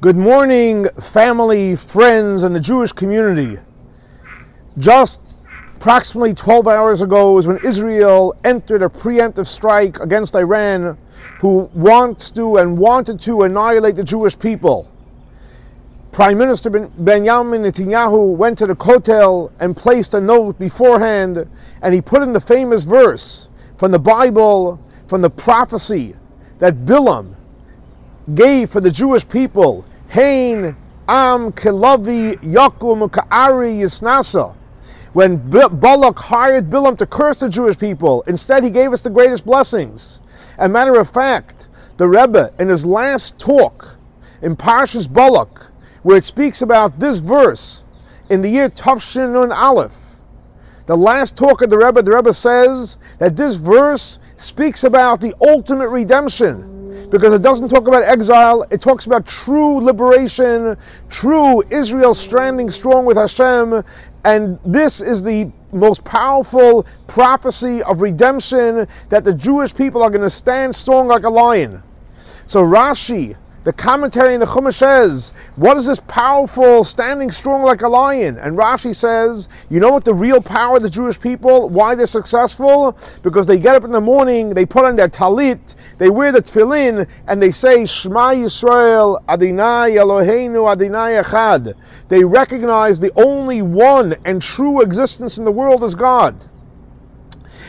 Good morning, family, friends, and the Jewish community. Just approximately 12 hours ago is when Israel entered a preemptive strike against Iran, who wants to and wanted to annihilate the Jewish people. Prime Minister Benjamin Netanyahu went to the Kotel and placed a note beforehand, and he put in the famous verse from the Bible, from the prophecy that Bilam gave for the Jewish people. Hein kלביא יקום וכארי יתנשא. When Balak hired Bilam to curse the Jewish people, instead he gave us the greatest blessings. As a matter of fact, the Rebbe, in his last talk in Parshas Balak, where it speaks about this verse in the year Tafshin Nun Aleph, the last talk of the Rebbe says that this verse speaks about the ultimate redemption, because it doesn't talk about exile, it talks about true liberation, true Israel standing strong with Hashem, and this is the most powerful prophecy of redemption, that the Jewish people are going to stand strong like a lion. So Rashi, the commentary in the Chumash, says, what is this powerful standing strong like a lion? And Rashi says, you know what the real power of the Jewish people, why they're successful? Because they get up in the morning, they put on their talit, they wear the tefillin, and they say, Shema Yisrael, Adonai Eloheinu, Adonai Echad. They recognize the only one and true existence in the world is God.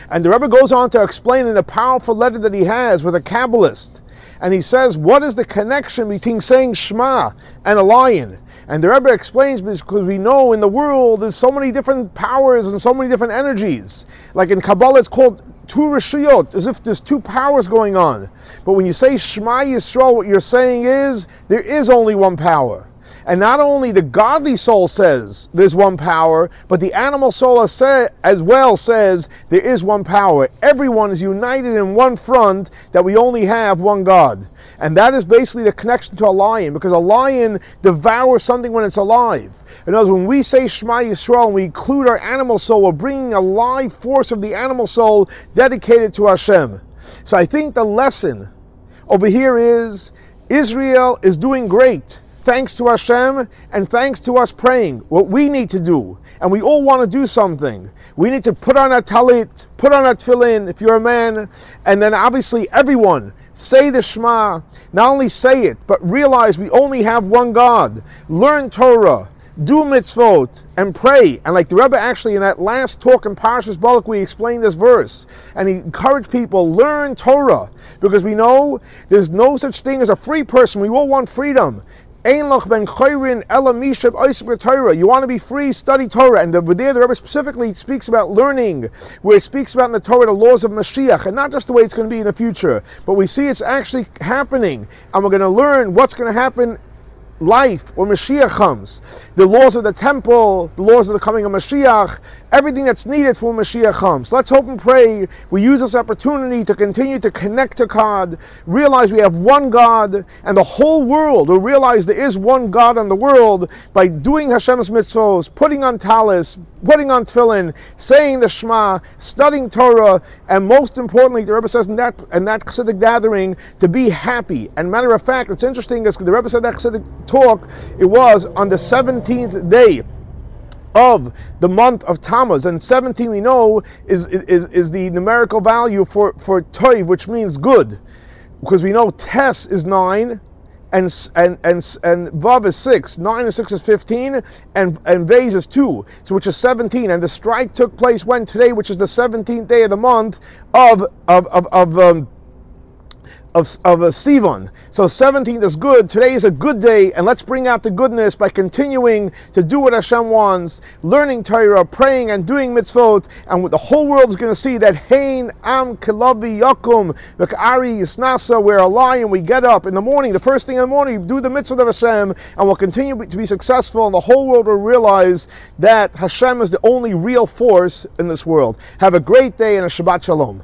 And the Rebbe goes on to explain in a powerful letter that he has with a Kabbalist. And he says, what is the connection between saying Shema and a lion? And the Rebbe explains, because we know in the world there's so many different powers and so many different energies. Like in Kabbalah it's called two rishiyot, as if there's two powers going on. But when you say Shema Yisrael, what you're saying is, there is only one power. And not only the godly soul says there's one power, but the animal soul as well says there is one power. Everyone is united in one front, that we only have one God. And that is basically the connection to a lion, because a lion devours something when it's alive. In other words, when we say Shema Yisrael and we include our animal soul, we're bringing a live force of the animal soul dedicated to Hashem. So I think the lesson over here is, Israel is doing great, thanks to Hashem and thanks to us praying. What we need to do, and we all want to do something, we need to put on our talit, put on our tefillin if you're a man, and then obviously everyone say the Shema. Not only say it, but realize we only have one God. Learn Torah, do mitzvot, and pray. And like the Rebbe actually in that last talk in Parshas Balak, we explained this verse, and he encouraged people, learn Torah, because we know there's no such thing as a free person. We all want freedom. You want to be free, study Torah. And over there the Rebbe specifically speaks about learning, where it speaks about in the Torah the laws of Mashiach, and not just the way it's going to be in the future, but we see it's actually happening, and we're going to learn what's going to happen life when Mashiach comes. The laws of the temple, the laws of the coming of Mashiach, everything that's needed for when Mashiach comes. So let's hope and pray we use this opportunity to continue to connect to God, realize we have one God, and the whole world will realize there is one God in the world by doing Hashem's mitzvos, putting on talis, putting on tefillin, saying the Shema, studying Torah, and most importantly, the Rebbe says in that Chassidic gathering, to be happy. And matter of fact, it's interesting, because the Rebbe said that Chassidic talk, it was on the 17th day of the month of Tammuz, and 17 we know is the numerical value for Toiv, which means good, because we know Tes is 9 and Vav is 6. 9 and 6 is 15, and Vez is 2, so which is 17. And the strike took place when? Today, which is the 17th day of the month of Sivan. So 17th is good. Today is a good day, and let's bring out the goodness by continuing to do what Hashem wants, learning Torah, praying and doing mitzvot, and the whole world is going to see that Hein kלביא יקום וכארי יתנשא. We're a lion, we get up in the morning, the first thing in the morning, we do the mitzvot of Hashem, and we'll continue to be successful, and the whole world will realize that Hashem is the only real force in this world. Have a great day and a Shabbat Shalom.